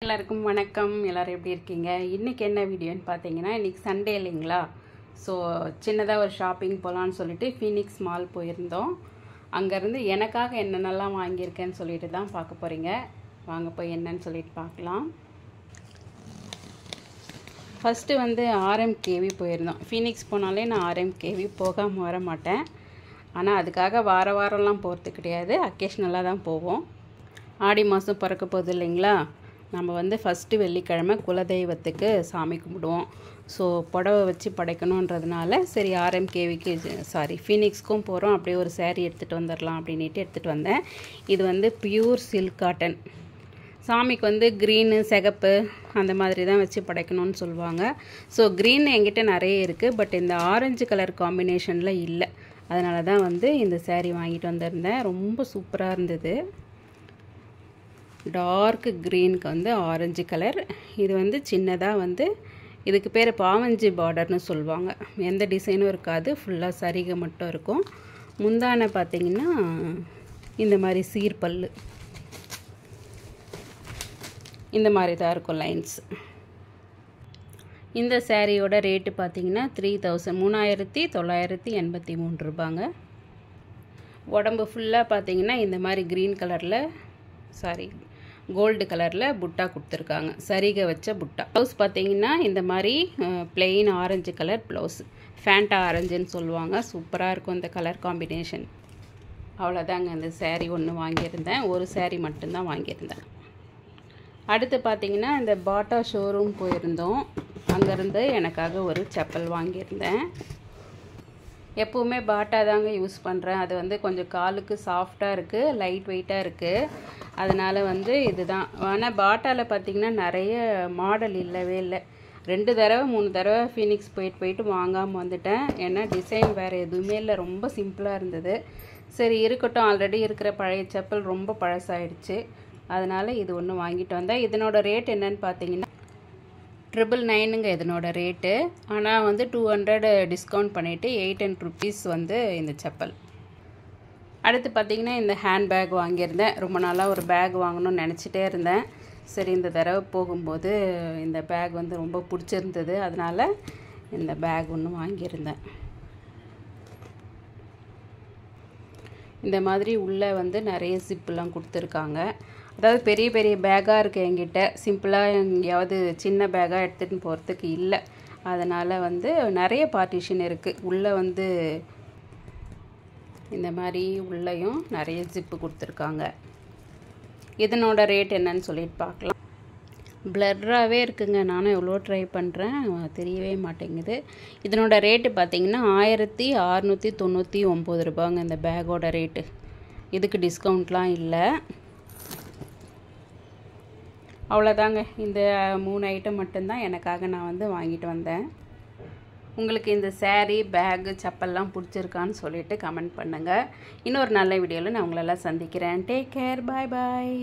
எல்லாருக்கும் வணக்கம். எல்லாரும் எப்படி இருக்கீங்க? இன்றைக்கி என்ன வீடியோன்னு பார்த்தீங்கன்னா, இன்றைக்கி சண்டே இல்லைங்களா? ஸோ சின்னதாக ஒரு ஷாப்பிங் போகலான்னு சொல்லிட்டு ஃபீனிக்ஸ் மால் போயிருந்தோம். அங்கேருந்து எனக்காக என்னென்னலாம் வாங்கியிருக்கேன்னு சொல்லிட்டு தான் பார்க்க போகிறீங்க. வாங்க போய் என்னன்னு சொல்லிட்டு பார்க்கலாம். ஃபஸ்ட்டு வந்து ஆர்எம்கேவி போயிருந்தோம். ஃபீனிக்ஸ் போனாலே நான் ஆர்எம்கேவி போகாமல் வர மாட்டேன். ஆனால் அதுக்காக வாரம்லாம் போகிறது கிடையாது, அக்கேஷ்னலாக தான் போவோம். ஆடி மாதம் பிறக்க போகுது இல்லைங்களா? நம்ம வந்து ஃபஸ்ட்டு வெள்ளிக்கிழமை குலதெய்வத்துக்கு சாமி கும்பிடுவோம். ஸோ புடவை வச்சு படைக்கணுன்றதுனால சரி ஆர்எம்கேவிக்கு ஃபீனிக்ஸ்க்கும் போகிறோம், அப்படியே ஒரு சேரீ எடுத்துகிட்டு வந்துடலாம் அப்படின்ட்டு எடுத்துகிட்டு வந்தேன். இது வந்து பியூர் சில்க் காட்டன். சாமிக்கு வந்து க்ரீனு சிகப்பு அந்த மாதிரி தான் வச்சு படைக்கணும்னு சொல்லுவாங்க. ஸோ க்ரீன் என்கிட்ட நிறைய இருக்குது, பட் இந்த ஆரஞ்சு கலர் காம்பினேஷனில் இல்லை. அதனால தான் வந்து இந்த சேரீ வாங்கிட்டு வந்திருந்தேன். ரொம்ப சூப்பராக இருந்தது. டார்க் க்ரீனுக்கு வந்து ஆரஞ்சு கலர். இது வந்து சின்னதாக வந்து இதுக்கு பேர் பாவஞ்சி பார்டர்னு சொல்லுவாங்க. எந்த டிசைனும் இருக்காது, ஃபுல்லாக சரிகை மட்டும் இருக்கும். முந்தானை பார்த்திங்கன்னா இந்த மாதிரி சீர்பல்லு இந்த மாதிரி தான் இருக்கும் லைன்ஸ். இந்த சேரீயோட ரேட்டு பார்த்திங்கன்னா 3983 ரூபாங்க. உடம்பு ஃபுல்லாக பார்த்திங்கன்னா இந்த மாதிரி க்ரீன் கலரில் கோல்டு கலரில் புட்டா கொடுத்துருக்காங்க, சரிகை வச்ச புட்டா. ப்ளவுஸ் பார்த்தீங்கன்னா இந்த மாதிரி plain orange colour blouse, Fanta ஆரஞ்சுன்னு சொல்லுவாங்க. சூப்பராக இருக்கும் இந்த கலர் காம்பினேஷன். அவ்வளோதாங்க. இந்த சேரீ ஒன்று வாங்கியிருந்தேன், ஒரு சேரீ மட்டும்தான் வாங்கியிருந்தேன். அடுத்து பார்த்திங்கன்னா இந்த பாட்டா ஷோரூம் போயிருந்தோம். அங்கேருந்து எனக்காக ஒரு செப்பல் வாங்கியிருந்தேன். எப்போவுமே பாட்டா தாங்க யூஸ் பண்ணுறேன். அது வந்து கொஞ்சம் காலுக்கு சாஃப்டாக இருக்குது, லைட் வெயிட்டாக இருக்குது. அதனால் வந்து இதுதான். ஆனால் பாட்டாவில் பார்த்திங்கன்னா நிறைய மாடல் இல்லவே இல்லை. 2 தடவை 3 தடவை ஃபீனிக்ஸ் போயிட்டு வாங்காமல் வந்துட்டேன். ஏன்னா டிசைன் வேறு எதுவுமே இல்லை, ரொம்ப சிம்பிளாக இருந்தது. சரி இருக்கட்டும், ஆல்ரெடி இருக்கிற பழைய செப்பல் ரொம்ப பழசாயிடுச்சு. அதனால் இது ஒன்று வாங்கிட்டு வந்தேன். இதனோட ரேட் என்னன்னு பார்த்தீங்கன்னா 999ங்க இதனோட ரேட்டு. ஆனால் வந்து 200 டிஸ்கவுண்ட் பண்ணிவிட்டு 800 rupees வந்து இந்த செப்பல். அடுத்து பார்த்திங்கன்னா இந்த ஹேண்ட்பேக் வாங்கியிருந்தேன். ரொம்ப நாளாக ஒரு பேக் வாங்கணும்னு நினச்சிட்டே இருந்தேன். சரி இந்த தடவை போகும்போது இந்த பேக் வந்து ரொம்ப பிடிச்சிருந்தது, அதனால் இந்த பேக் ஒன்று வாங்கியிருந்தேன். இந்த மாதிரி உள்ளே வந்து நிறைய ஜிப்புலாம் கொடுத்துருக்காங்க. அதாவது பெரிய பெரிய பேக்காக இருக்குது என்கிட்ட. சிம்பிளாக எங்கேயாவது சின்ன பேக்காக எடுத்துகிட்டு போகிறதுக்கு இல்லை. அதனால் வந்து நிறைய பார்ட்டிஷன் இருக்குது. உள்ளே வந்து இந்த மாதிரி உள்ளேயும் நிறைய ஜிப்பு கொடுத்துருக்காங்க. இதனோட ரேட் என்னன்னு சொல்லிட்டு பார்க்கலாம். பிளர்ராகவே இருக்குங்க, நானும் எவ்வளோ ட்ரை பண்ணுறேன், தெரியவே மாட்டேங்குது. இதனோட ரேட்டு பார்த்திங்கன்னா 1699 ரூபாங்க இந்த பேக்கோட ரேட்டு. இதுக்கு டிஸ்கவுண்ட்லாம் இல்லை. அவ்வளோதாங்க. இந்த 3 ஐட்டம் மட்டும்தான் எனக்காக நான் வந்து வாங்கிட்டு வந்தேன். உங்களுக்கு இந்த சேரீ, பேக்கு, செப்பல்லாம் பிடிச்சிருக்கான்னு சொல்லிட்டு கமெண்ட் பண்ணுங்கள். இன்னொரு நல்ல வீடியோவில் நான் உங்களெல்லாம் சந்திக்கிறேன். டேக் கேர், பாய் பாய்.